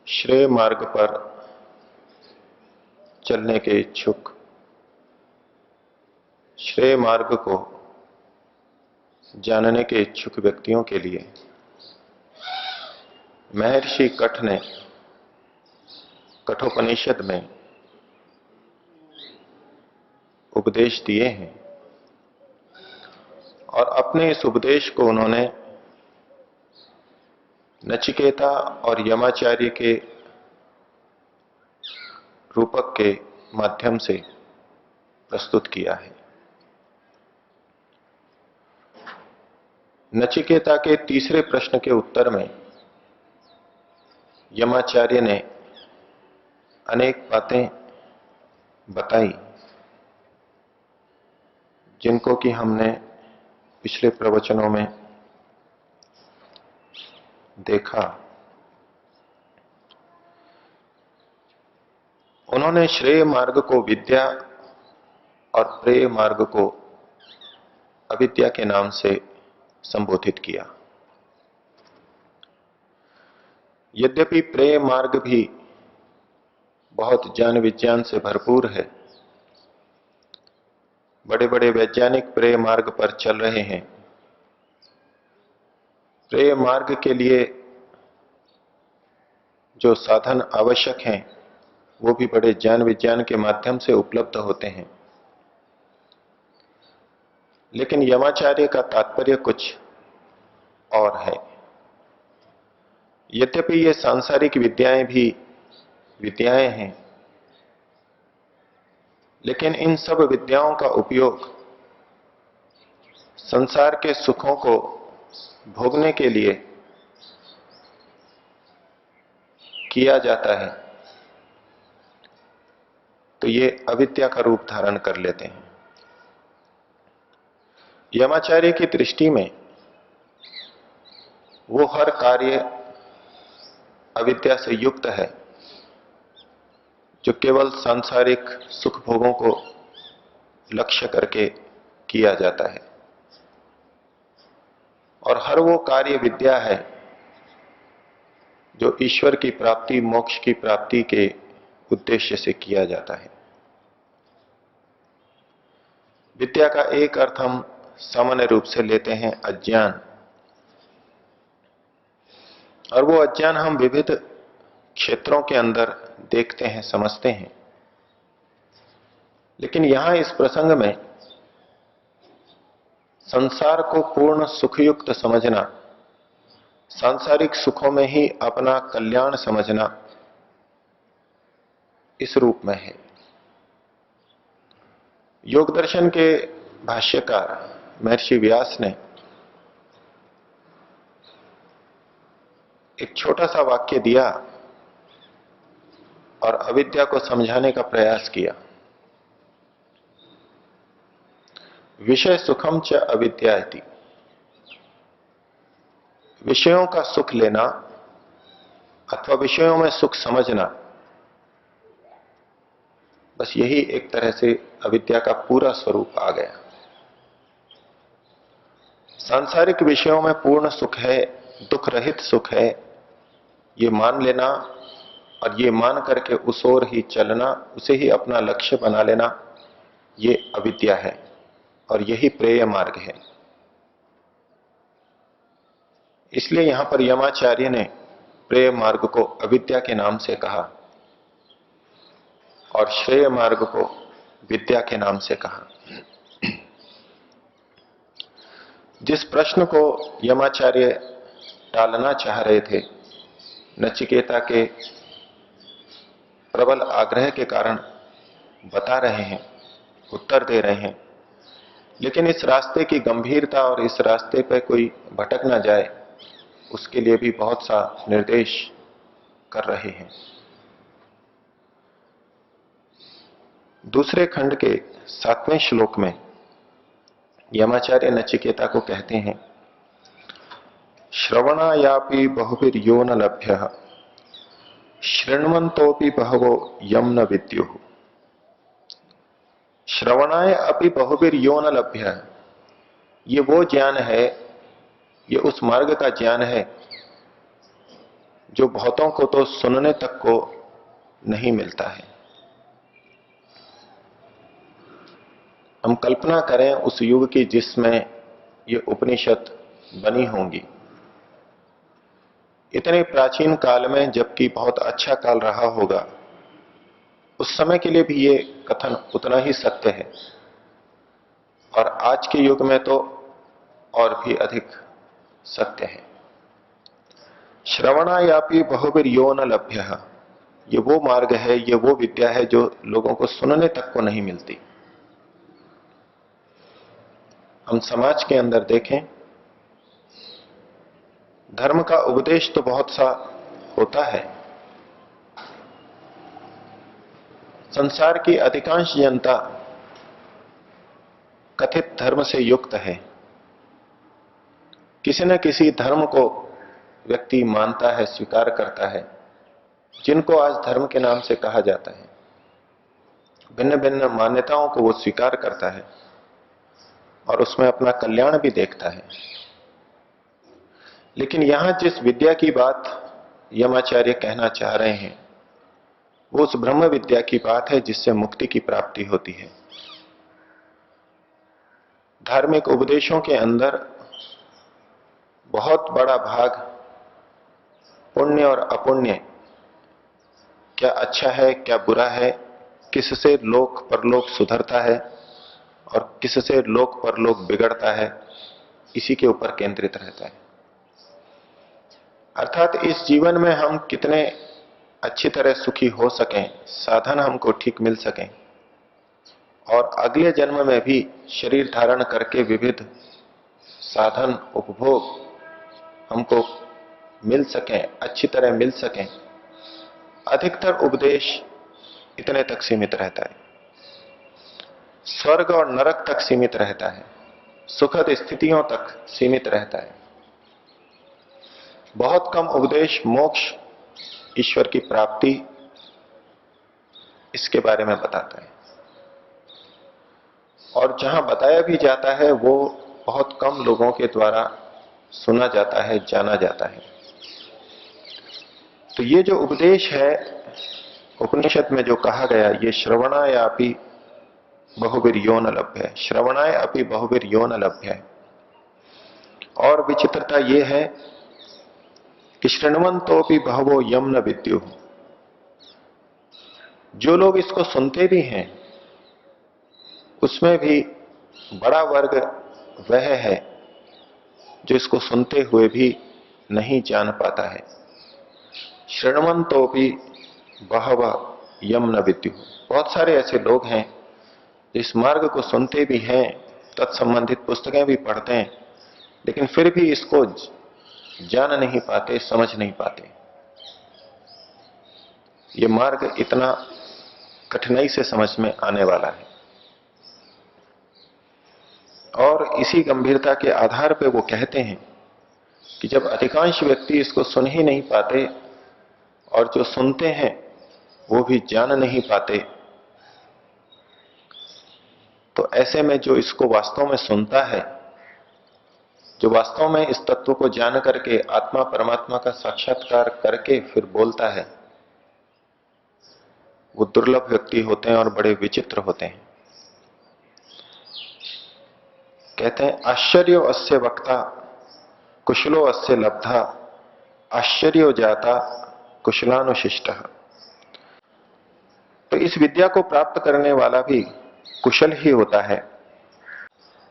श्रेय मार्ग पर चलने के इच्छुक, श्रेय मार्ग को जानने के इच्छुक व्यक्तियों के लिए महर्षि कठ ने कठोपनिषद में उपदेश दिए हैं और अपने इस उपदेश को उन्होंने नचिकेता और यमाचार्य के रूपक के माध्यम से प्रस्तुत किया है। नचिकेता के तीसरे प्रश्न के उत्तर में यमाचार्य ने अनेक बातें बताई जिनको कि हमने पिछले प्रवचनों में देखा। उन्होंने श्रेय मार्ग को विद्या और प्रेय मार्ग को अविद्या के नाम से संबोधित किया। यद्यपि प्रेय मार्ग भी बहुत ज्ञान विज्ञान से भरपूर है, बड़े बड़े वैज्ञानिक प्रेय मार्ग पर चल रहे हैं, प्रेय मार्ग के लिए जो साधन आवश्यक हैं वो भी बड़े ज्ञान विज्ञान के माध्यम से उपलब्ध होते हैं, लेकिन यमाचार्य का तात्पर्य कुछ और है। यद्यपि ये सांसारिक विद्याएं भी विद्याएं हैं, लेकिन इन सब विद्याओं का उपयोग संसार के सुखों को भोगने के लिए किया जाता है तो ये अविद्या का रूप धारण कर लेते हैं। यमाचार्य की दृष्टि में वो हर कार्य अविद्या से युक्त है जो केवल सांसारिक सुख भोगों को लक्ष्य करके किया जाता है, और हर वो कार्य विद्या है जो ईश्वर की प्राप्ति, मोक्ष की प्राप्ति के उद्देश्य से किया जाता है। विद्या का एक अर्थ हम सामान्य रूप से लेते हैं अज्ञान, और वो अज्ञान हम विविध क्षेत्रों के अंदर देखते हैं, समझते हैं। लेकिन यहां इस प्रसंग में संसार को पूर्ण सुखयुक्त समझना, सांसारिक सुखों में ही अपना कल्याण समझना, इस रूप में है। योग दर्शन के भाष्यकार महर्षि व्यास ने एक छोटा सा वाक्य दिया और अविद्या को समझाने का प्रयास किया। विषय सुखम च अविद्याति, विषयों का सुख लेना अथवा विषयों में सुख समझना, बस यही एक तरह से अविद्या का पूरा स्वरूप आ गया। सांसारिक विषयों में पूर्ण सुख है, दुख रहित सुख है, ये मान लेना और ये मान करके उस ओर ही चलना, उसे ही अपना लक्ष्य बना लेना, ये अविद्या है और यही प्रेय मार्ग है। इसलिए यहां पर यमाचार्य ने प्रेय मार्ग को अविद्या के नाम से कहा और श्रेय मार्ग को विद्या के नाम से कहा। जिस प्रश्न को यमाचार्य टालना चाह रहे थे, नचिकेता के प्रबल आग्रह के कारण बता रहे हैं, उत्तर दे रहे हैं, लेकिन इस रास्ते की गंभीरता और इस रास्ते पर कोई भटक ना जाए, उसके लिए भी बहुत सा निर्देश कर रहे हैं। दूसरे खंड के 7वें श्लोक में यमाचार्य नचिकेता को कहते हैं, श्रवणायापि बहुभिर्यो न लभ्यः शृण्वन्तोपि बहवो यम न विद्युः। श्रवणाय अपि बहुभिर्यो न लभ्यः, ये वो ज्ञान है, ये उस मार्ग का ज्ञान है जो बहुतों को तो सुनने तक को नहीं मिलता है। हम कल्पना करें उस युग की जिसमें ये उपनिषद बनी होंगी, इतने प्राचीन काल में, जबकि बहुत अच्छा काल रहा होगा, उस समय के लिए भी ये कथन उतना ही सत्य है, और आज के युग में तो और भी अधिक सत्य है। श्रवणायापि बहुवीर यो न लभ्य, ये वो मार्ग है, ये वो विद्या है जो लोगों को सुनने तक को नहीं मिलती। हम समाज के अंदर देखें, धर्म का उपदेश तो बहुत सा होता है। संसार की अधिकांश जनता कथित धर्म से युक्त है। किसी न किसी धर्म को व्यक्ति मानता है, स्वीकार करता है, जिनको आज धर्म के नाम से कहा जाता है। भिन्न भिन्न मान्यताओं को वो स्वीकार करता है और उसमें अपना कल्याण भी देखता है। लेकिन यहां जिस विद्या की बात यमाचार्य कहना चाह रहे हैं, वो उस ब्रह्म विद्या की बात है जिससे मुक्ति की प्राप्ति होती है। धार्मिक उपदेशों के अंदर बहुत बड़ा भाग पुण्य और अपुण्य, क्या अच्छा है क्या बुरा है, किससे लोक परलोक सुधरता है और किससे लोक परलोक बिगड़ता है, इसी के ऊपर केंद्रित रहता है। अर्थात इस जीवन में हम कितने अच्छी तरह सुखी हो सकें, साधन हमको ठीक मिल सकें, और अगले जन्म में भी शरीर धारण करके विविध साधन उपभोग हमको मिल सकें, अच्छी तरह मिल सकें, अधिकतर उपदेश इतने तक सीमित रहता है। स्वर्ग और नरक तक सीमित रहता है, सुखद स्थितियों तक सीमित रहता है। बहुत कम उपदेश मोक्ष, ईश्वर की प्राप्ति, इसके बारे में बताता है। और जहां बताया भी जाता है वो बहुत कम लोगों के द्वारा सुना जाता है, जाना जाता है। तो ये जो उपदेश है उपनिषद में जो कहा गया, ये श्रवणाय अपि बहुवीर यो न लभ्य, श्रवणाय अपि बहुवीर यो न लभ्य। और विचित्रता ये है कि शृण्वन्तोपि बहवो यम न विद्युः, जो लोग इसको सुनते भी हैं उसमें भी बड़ा वर्ग वह है जो इसको सुनते हुए भी नहीं जान पाता है। शृण्वन्तोपि बहवः यम न विद्युः, बहुत सारे ऐसे लोग हैं जो इस मार्ग को सुनते भी हैं, तत्संबंधित पुस्तकें भी पढ़ते हैं, लेकिन फिर भी इसको जान नहीं पाते, समझ नहीं पाते। ये मार्ग इतना कठिनाई से समझ में आने वाला है। और इसी गंभीरता के आधार पर वो कहते हैं कि जब अधिकांश व्यक्ति इसको सुन ही नहीं पाते और जो सुनते हैं वो भी जान नहीं पाते, तो ऐसे में जो इसको वास्तव में सुनता है, जो वास्तव में इस तत्व को जान करके आत्मा परमात्मा का साक्षात्कार करके फिर बोलता है, वो दुर्लभ व्यक्ति होते हैं और बड़े विचित्र होते हैं। कहते हैं आश्चर्यो अस्य वक्ता कुशलो अस्य लब्धा, आश्चर्यो जाता कुशलानुशिष्ट। तो इस विद्या को प्राप्त करने वाला भी कुशल ही होता है,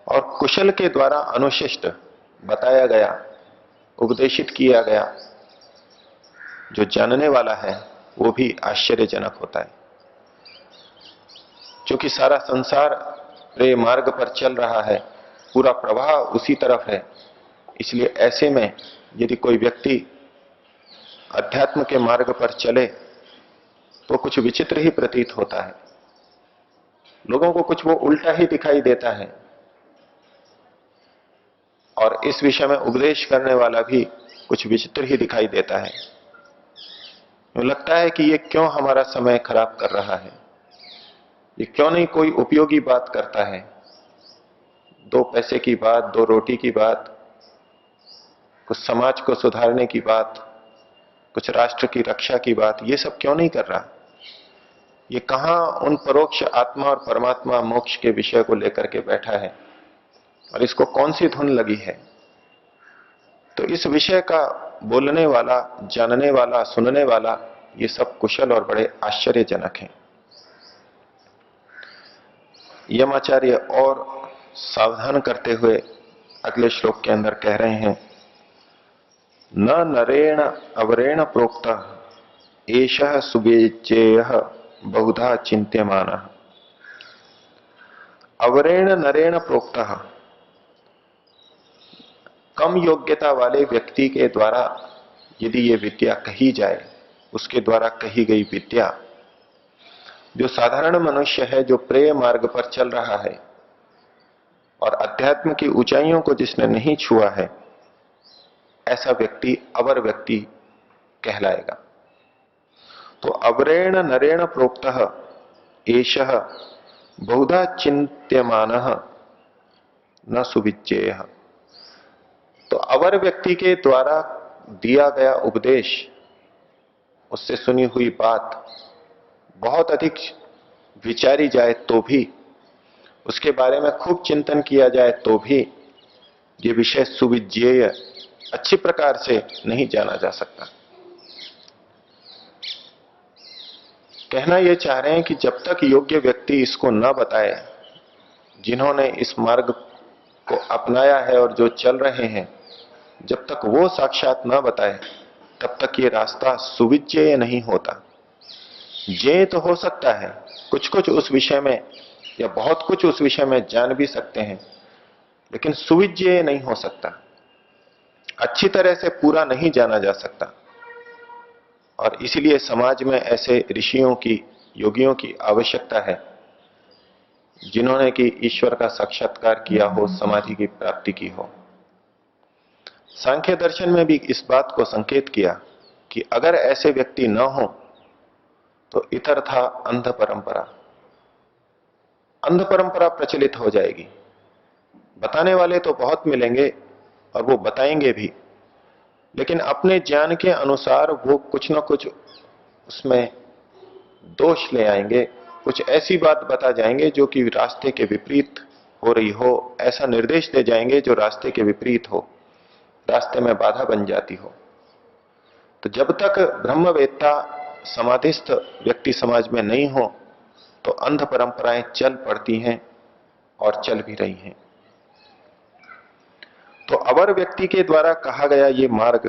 और कुशल के द्वारा अनुशिष्ट बताया गया, उपदेशित किया गया जो जानने वाला है वो भी आश्चर्यजनक होता है। क्योंकि सारा संसार प्रेम मार्ग पर चल रहा है, पूरा प्रवाह उसी तरफ है, इसलिए ऐसे में यदि कोई व्यक्ति अध्यात्म के मार्ग पर चले तो कुछ विचित्र ही प्रतीत होता है। लोगों को कुछ वो उल्टा ही दिखाई देता है, और इस विषय में उपदेश करने वाला भी कुछ विचित्र ही दिखाई देता है। लगता है कि ये क्यों हमारा समय खराब कर रहा है, ये क्यों नहीं कोई उपयोगी बात करता है, दो पैसे की बात, दो रोटी की बात, कुछ समाज को सुधारने की बात, कुछ राष्ट्र की रक्षा की बात, ये सब क्यों नहीं कर रहा? ये कहां उन परोक्ष आत्मा और परमात्मा मोक्ष के विषय को लेकर के बैठा है और इसको कौन सी धुन लगी है? तो इस विषय का बोलने वाला, जानने वाला, सुनने वाला, ये सब कुशल और बड़े आश्चर्यजनक हैं। यमाचार्य और सावधान करते हुए अगले श्लोक के अंदर कह रहे हैं, न नरेण अवरेण प्रोक्त एषः सुबेज्येयः बहुधा चिंत्यमानः। अवरेण नरेण प्रोक्त, कम योग्यता वाले व्यक्ति के द्वारा यदि ये विद्या कही जाए, उसके द्वारा कही गई विद्या, जो साधारण मनुष्य है, जो प्रेय मार्ग पर चल रहा है और अध्यात्म की ऊंचाइयों को जिसने नहीं छुआ है, ऐसा व्यक्ति अवर व्यक्ति कहलाएगा। तो अवरेण नरेण प्रोक्तः एषः बहुधा चिंत्यमानः न सुविज्येयः। तो अवर व्यक्ति के द्वारा दिया गया उपदेश, उससे सुनी हुई बात बहुत अधिक विचारी जाए तो भी, उसके बारे में खूब चिंतन किया जाए तो भी, ये विषय सुविज्ञेय, अच्छी प्रकार से नहीं जाना जा सकता। कहना यह चाह रहे हैं कि जब तक योग्य व्यक्ति इसको न बताए, जिन्होंने इस मार्ग को अपनाया है और जो चल रहे हैं, जब तक वो साक्षात न बताए, तब तक ये रास्ता सुविज्ञेय नहीं होता। जे तो हो सकता है, कुछ कुछ उस विषय में या बहुत कुछ उस विषय में जान भी सकते हैं, लेकिन सुविज्ञेय नहीं हो सकता, अच्छी तरह से पूरा नहीं जाना जा सकता। और इसीलिए समाज में ऐसे ऋषियों की, योगियों की आवश्यकता है, जिन्होंने कि ईश्वर का साक्षात्कार किया हो, समाधि की प्राप्ति की हो। सांख्य दर्शन में भी इस बात को संकेत किया कि अगर ऐसे व्यक्ति न हो तो इतर था अंध परंपरा, अंध परंपरा प्रचलित हो जाएगी। बताने वाले तो बहुत मिलेंगे और वो बताएंगे भी, लेकिन अपने ज्ञान के अनुसार वो कुछ ना कुछ उसमें दोष ले आएंगे, कुछ ऐसी बात बता जाएंगे जो कि रास्ते के विपरीत हो रही हो, ऐसा निर्देश दे जाएंगे जो रास्ते के विपरीत हो, रास्ते में बाधा बन जाती हो। तो जब तक ब्रह्मवेत्ता, समाधिस्थ व्यक्ति समाज में नहीं हो, तो अंध परंपराएं चल पड़ती हैं और चल भी रही हैं। तो अवर व्यक्ति के द्वारा कहा गया ये मार्ग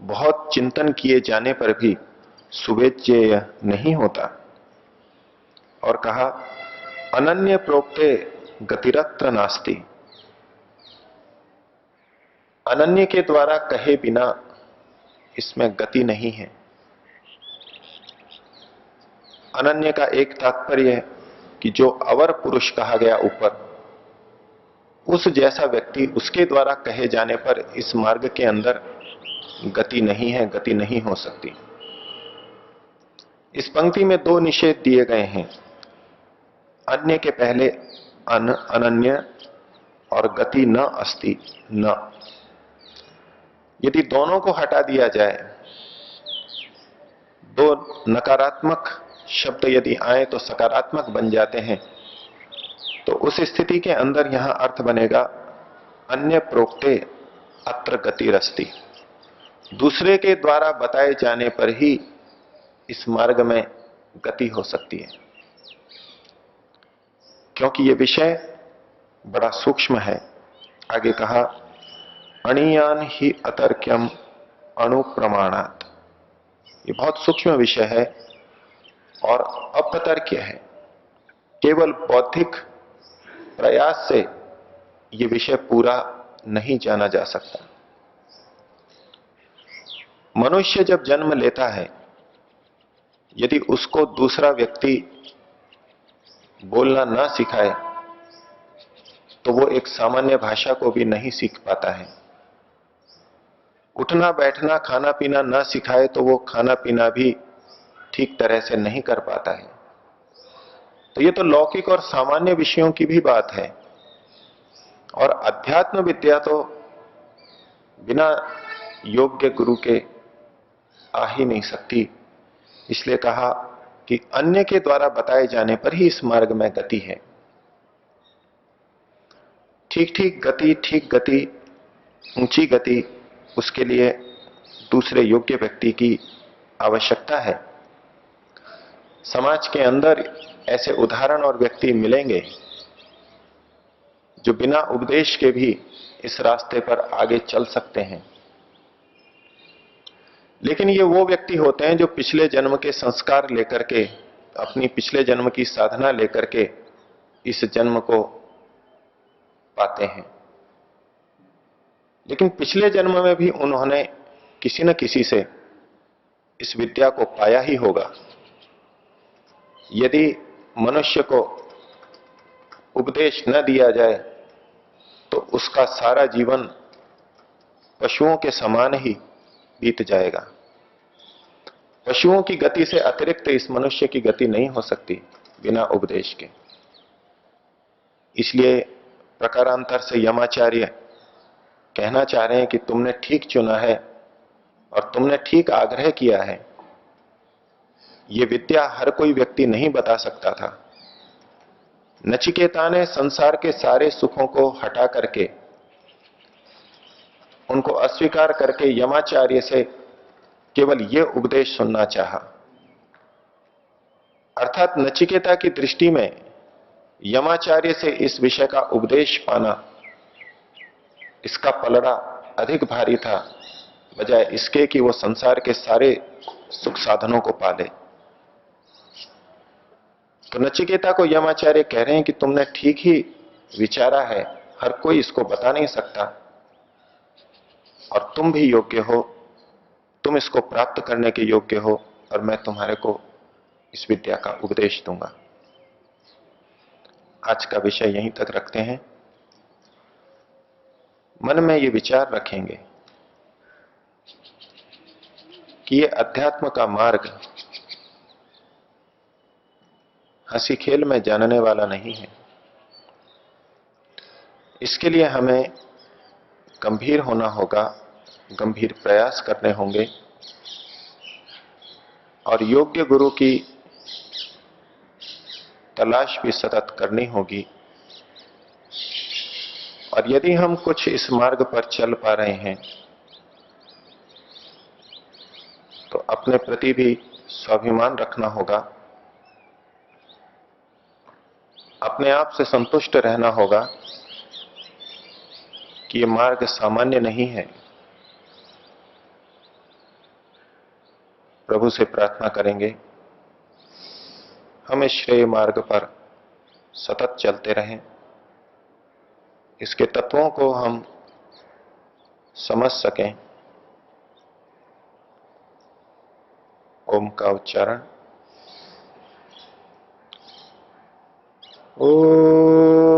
बहुत चिंतन किए जाने पर भी सुवेज्येय नहीं होता। और कहा, अनन्य प्रोक्ते गतिरत्र नास्ति। अनन्य के द्वारा कहे बिना इसमें गति नहीं है। अनन्य का एक तात्पर्य है कि जो अवर पुरुष कहा गया ऊपर, उस जैसा व्यक्ति, उसके द्वारा कहे जाने पर इस मार्ग के अंदर गति नहीं है, गति नहीं हो सकती। इस पंक्ति में दो निषेध दिए गए हैं। अन्य के पहले अनन्य और गति न अस्ति न। यदि दोनों को हटा दिया जाए, दो नकारात्मक शब्द यदि आए तो सकारात्मक बन जाते हैं, तो उस स्थिति के अंदर यहां अर्थ बनेगा, अन्य प्रोक्ते अत्र गतिरस्ति। दूसरे के द्वारा बताए जाने पर ही इस मार्ग में गति हो सकती है, क्योंकि यह विषय बड़ा सूक्ष्म है। आगे कहा, अणियान ही अतर्क्यम अणुप्रमाणात्। ये बहुत सूक्ष्म विषय है और अपतर्क्य है। केवल बौद्धिक प्रयास से यह विषय पूरा नहीं जाना जा सकता। मनुष्य जब जन्म लेता है, यदि उसको दूसरा व्यक्ति बोलना ना सिखाए, तो वो एक सामान्य भाषा को भी नहीं सीख पाता है। उठना बैठना, खाना पीना ना सिखाए तो वो खाना पीना भी ठीक तरह से नहीं कर पाता है। तो ये तो लौकिक और सामान्य विषयों की भी बात है। और अध्यात्म विद्या तो बिना योग्य गुरु के आ ही नहीं सकती। इसलिए कहा कि अन्य के द्वारा बताए जाने पर ही इस मार्ग में गति है। ठीक गति, ऊंची गति, उसके लिए दूसरे योग्य व्यक्ति की आवश्यकता है। समाज के अंदर ऐसे उदाहरण और व्यक्ति मिलेंगे जो बिना उपदेश के भी इस रास्ते पर आगे चल सकते हैं। लेकिन ये वो व्यक्ति होते हैं जो पिछले जन्म के संस्कार लेकर के, अपनी पिछले जन्म की साधना लेकर के इस जन्म को पाते हैं। लेकिन पिछले जन्म में भी उन्होंने किसी न किसी से इस विद्या को पाया ही होगा। यदि मनुष्य को उपदेश न दिया जाए तो उसका सारा जीवन पशुओं के समान ही बीत जाएगा। पशुओं की गति से अतिरिक्त इस मनुष्य की गति नहीं हो सकती बिना उपदेश के। इसलिए प्रकारांतर से यमाचार्य कहना चाह रहे हैं कि तुमने ठीक चुना है और तुमने ठीक आग्रह किया है। यह विद्या हर कोई व्यक्ति नहीं बता सकता था। नचिकेता ने संसार के सारे सुखों को हटा करके, उनको अस्वीकार करके यमाचार्य से केवल यह उपदेश सुनना चाहा। अर्थात नचिकेता की दृष्टि में यमाचार्य से इस विषय का उपदेश पाना, इसका पलड़ा अधिक भारी था बजाय इसके कि वो संसार के सारे सुख साधनों को पाले। तो नचिकेता को यमाचार्य कह रहे हैं कि तुमने ठीक ही विचारा है, हर कोई इसको बता नहीं सकता और तुम भी योग्य हो, तुम इसको प्राप्त करने के योग्य हो और मैं तुम्हारे को इस विद्या का उपदेश दूंगा। आज का विषय यहीं तक रखते हैं। मन में ये विचार रखेंगे कि ये अध्यात्म का मार्ग हंसी खेल में जानने वाला नहीं है। इसके लिए हमें गंभीर होना होगा, गंभीर प्रयास करने होंगे और योग्य गुरु की तलाश भी सतत करनी होगी। और यदि हम कुछ इस मार्ग पर चल पा रहे हैं तो अपने प्रति भी स्वाभिमान रखना होगा, अपने आप से संतुष्ट रहना होगा कि यह मार्ग सामान्य नहीं है। प्रभु से प्रार्थना करेंगे हम इस श्रेय मार्ग पर सतत चलते रहें, इसके तत्वों को हम समझ सकें। ओम का उच्चारण। ओम।